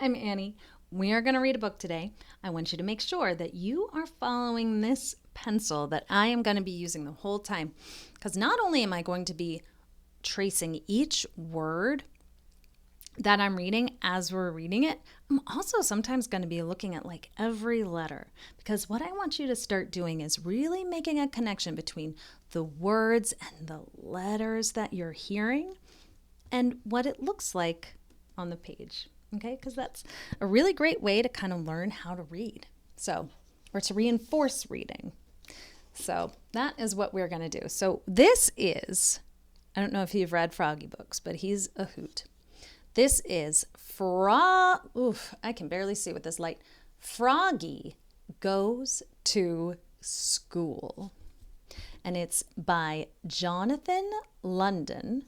I'm Annie. We are going to read a book today. I want you to make sure that you are following this pencil that I am going to be using the whole time. Because not only am I going to be tracing each word that I'm reading as we're reading it, I'm also sometimes going to be looking at like every letter. Because what I want you to start doing is really making a connection between the words and the letters that you're hearing and what it looks like on the page. Okay, because that's a really great way to kind of learn how to read. So, or to reinforce reading. So that is what we're going to do. So this is, I don't know if you've read Froggy books, but he's a hoot. This is I can barely see with this light. Froggy Goes to School. And it's by Jonathan London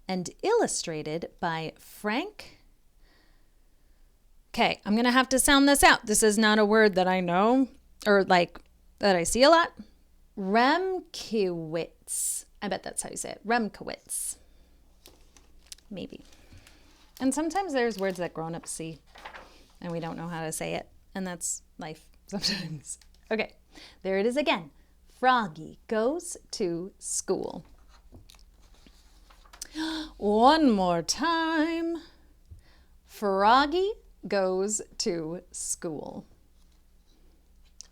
and illustrated by Frank. Okay, I'm going to have to sound this out. This is not a word that I know or like that I see a lot. Remkewitz. I bet that's how you say it. Remkewitz. Maybe. And sometimes there's words that grown-ups see and we don't know how to say it. And that's life sometimes. Okay, there it is again. Froggy Goes to School. One more time. Froggy Goes to School.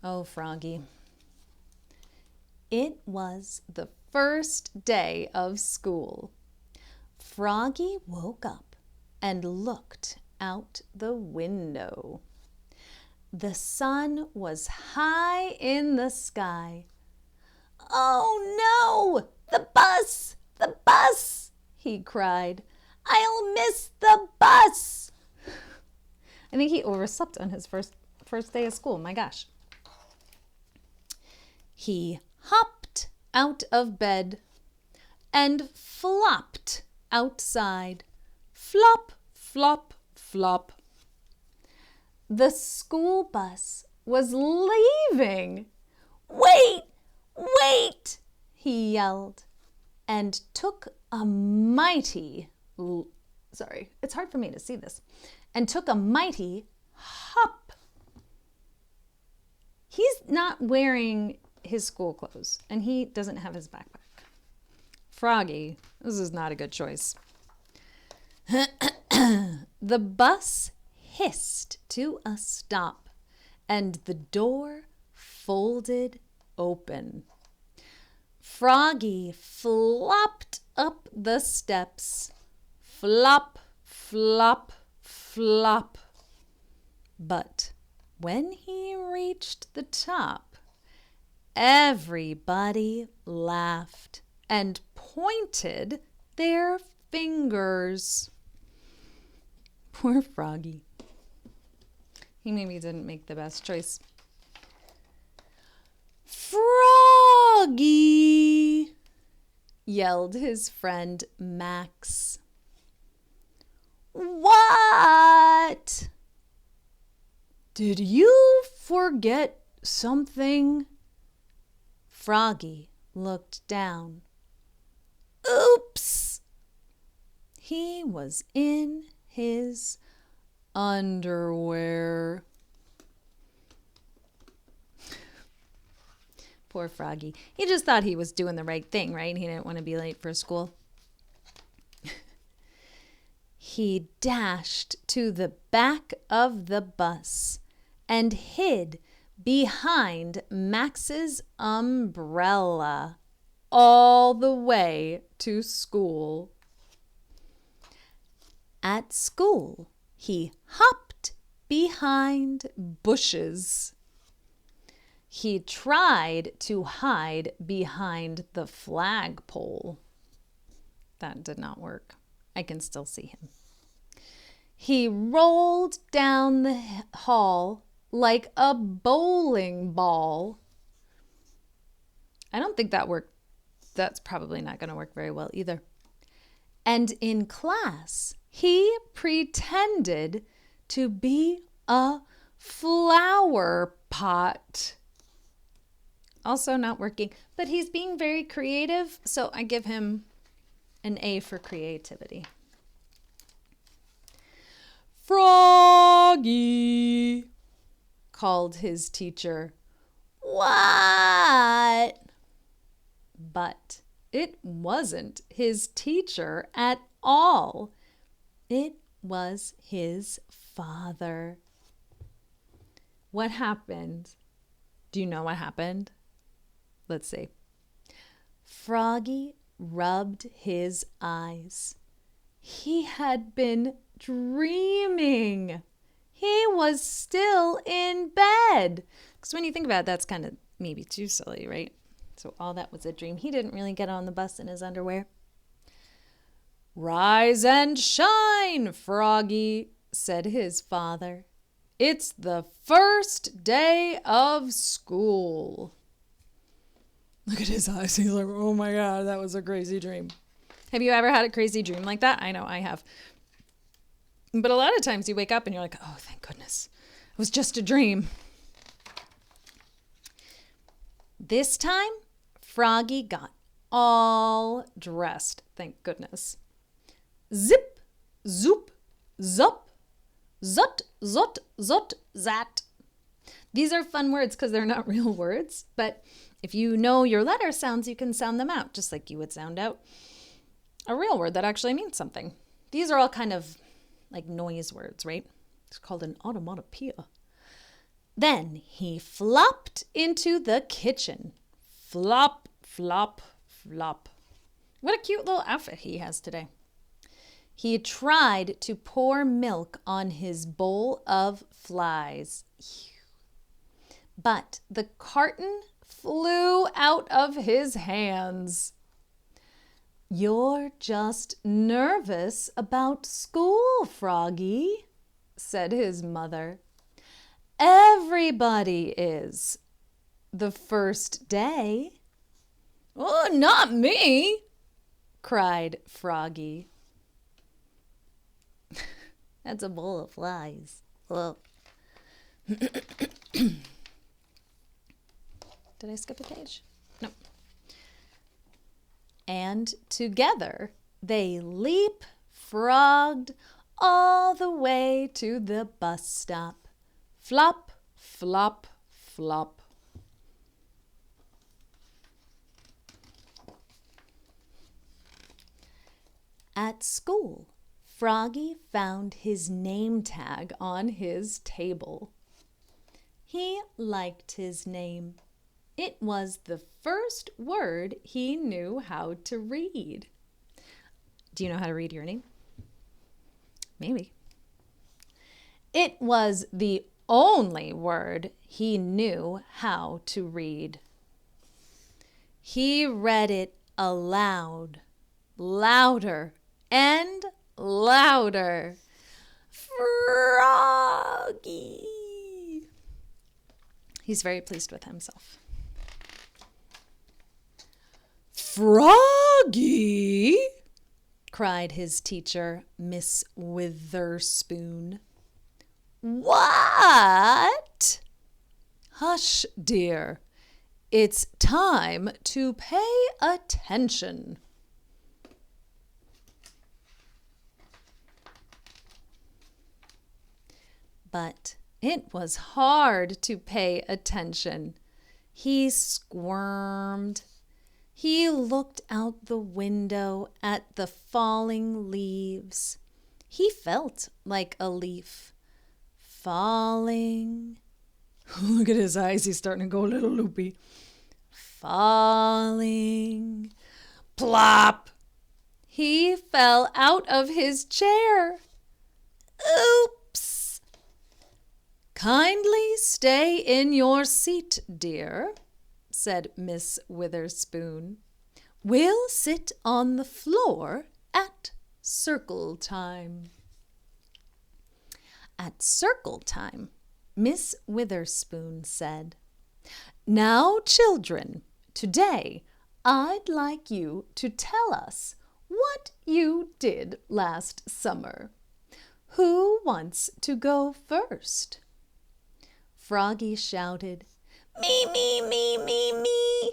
Oh, Froggy. It was the first day of school. Froggy woke up and looked out the window. The sun was high in the sky. "Oh no! The bus! The bus!" he cried. "I'll miss the bus!" I think he overslept on his first day of school. My gosh. He hopped out of bed and flopped outside. Flop, flop, flop. The school bus was leaving. "Wait, wait," he yelled, and took a mighty, it's hard for me to see this, and took a mighty hop. He's not wearing his school clothes, and he doesn't have his backpack. Froggy, this is not a good choice. The bus hissed to a stop, and the door folded open. Froggy flopped up the steps. Flop, flop, flop. But when he reached the top, everybody laughed and pointed their fingers. Poor Froggy. He maybe didn't make the best choice. "Froggy!" yelled his friend Max. "What? Did you forget something?" Froggy looked down. Oops! He was in his underwear. Poor Froggy. He just thought he was doing the right thing, right? He didn't want to be late for school. He dashed to the back of the bus and hid behind Max's umbrella all the way to school. At school, he hopped behind bushes. He tried to hide behind the flagpole. That did not work. I can still see him. He rolled down the hall like a bowling ball. I don't think that worked. That's probably not going to work very well either. And in class, he pretended to be a flower pot. Also not working, but he's being very creative, so I give him an A for creativity. Froggy! called his teacher. What? But it wasn't his teacher at all. It was his father. What happened? Do you know what happened? Let's see. Froggy rubbed his eyes. He had been dreaming. He was still in bed. Because when you think about it, that's kind of maybe too silly, right? So all that was a dream. He didn't really get on the bus in his underwear. Rise and shine, Froggy, said his father. It's the first day of school. Look at his eyes. He's like, oh my God, that was a crazy dream. Have you ever had a crazy dream like that? I know I have. But a lot of times you wake up and you're like, oh, thank goodness. It was just a dream. This time, Froggy got all dressed, thank goodness. Zip, zoop, zup, zut, zut, zut, zat. These are fun words because they're not real words, but if you know your letter sounds, you can sound them out, just like you would sound out a real word that actually means something. These are all kind of like noise words, right? It's called an onomatopoeia. Then he flopped into the kitchen. Flop, flop, flop. What a cute little outfit he has today. He tried to pour milk on his bowl of flies. But the carton flew out of his hands. You're just nervous about school, Froggy, said his mother. Everybody is. The first day. Oh, not me, cried Froggy. That's a bowl of flies. Well. Did I skip a page? No. And together they leap-frogged all the way to the bus stop. Flop, flop, flop. At school, Froggy found his name tag on his table. He liked his name. It was the first word he knew how to read. Do you know how to read your name? Maybe. It was the only word he knew how to read. He read it aloud, louder and louder. Froggy. He's very pleased with himself. Froggy, cried his teacher, Miss Witherspoon. What? Hush, dear. It's time to pay attention. But it was hard to pay attention. He squirmed. He looked out the window at the falling leaves. He felt like a leaf. Falling. Look at his eyes. He's starting to go a little loopy. Falling. Plop. He fell out of his chair. Oops. Kindly stay in your seat, dear, said Miss Witherspoon. We'll sit on the floor at circle time. At circle time, Miss Witherspoon said, Now, children, today I'd like you to tell us what you did last summer. Who wants to go first? Froggy shouted, Me, me, me, me, me.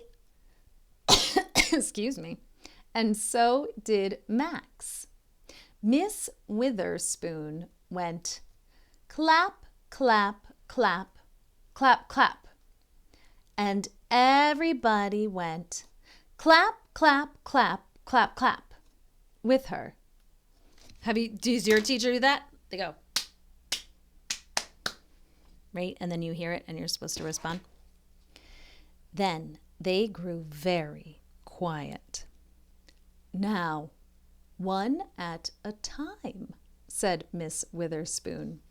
Excuse me. And so did Max. Miss Witherspoon went, Clap, clap, clap. clap, clap. And everybody went clap, clap, clap, clap, clap with her. Does your teacher do that? They go, right? And then you hear it and you're supposed to respond. Then they grew very quiet. Now, one at a time, said Miss Witherspoon.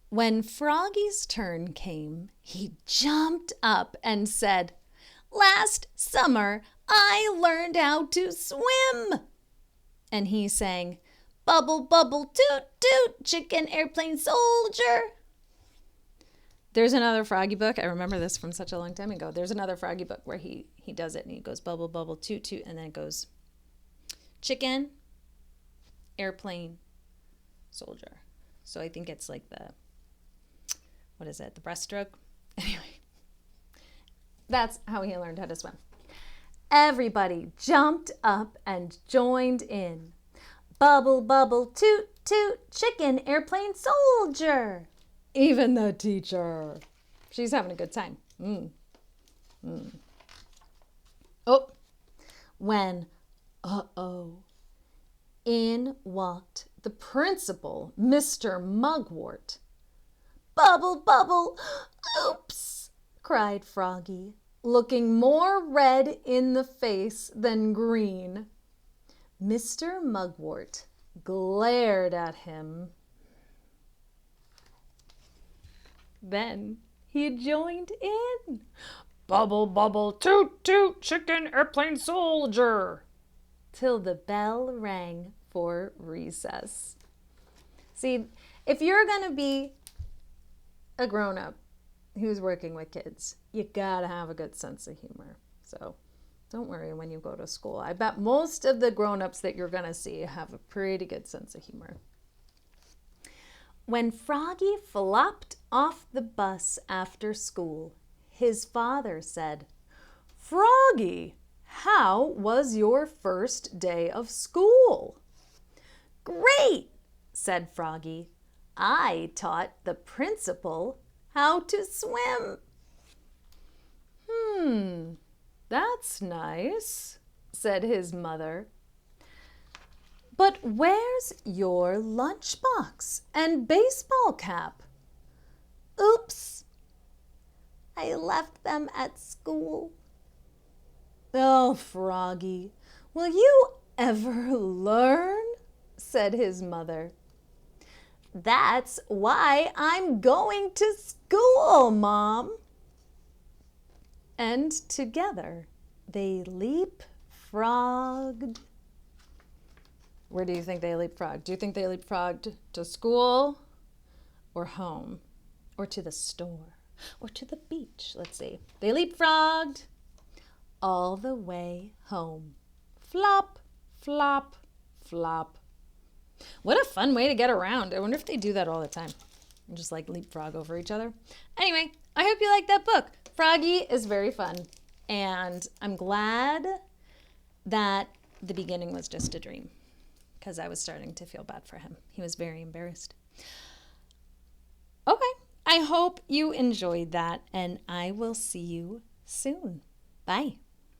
When Froggy's turn came, he jumped up and said, "Last summer, I learned how to swim." And he sang, "Bubble, bubble, toot, toot, chicken, airplane, soldier." There's another Froggy book. I remember this from such a long time ago. There's another Froggy book where he does it and he goes bubble, bubble, toot, toot, and then it goes chicken, airplane, soldier. So I think it's like the breaststroke? Anyway, that's how he learned how to swim. Everybody jumped up and joined in. Bubble, bubble, toot, toot, chicken, airplane, soldier. Even the teacher. She's having a good time. Oh, when, in walked the principal, Mr. Mugwort. Bubble, bubble, oops, cried Froggy, looking more red in the face than green. Mr. Mugwort glared at him. Then he joined in. Bubble, bubble, toot, toot, chicken, airplane, soldier, till the bell rang for recess. See, if you're going to be a grown-up who's working with kids, you gotta have a good sense of humor. So don't worry when you go to school. I bet most of the grown-ups that you're going to see have a pretty good sense of humor. When Froggy flopped off the bus after school, his father said, "Froggy, how was your first day of school?" "Great," said Froggy. "I taught the principal how to swim." That's nice," said his mother. "But where's your lunchbox and baseball cap?" "Oops, I left them at school." "Oh, Froggy, will you ever learn?" said his mother. "That's why I'm going to school, Mom." And together they leapfrogged. Where do you think they leapfrogged? Do you think they leapfrogged to school or home or to the store or to the beach? Let's see. They leapfrogged all the way home. Flop, flop, flop. What a fun way to get around. I wonder if they do that all the time. Just like leapfrog over each other. Anyway, I hope you like that book. Froggy is very fun. And I'm glad that the beginning was just a dream, because I was starting to feel bad for him. He was very embarrassed. Okay, I hope you enjoyed that, and I will see you soon. Bye.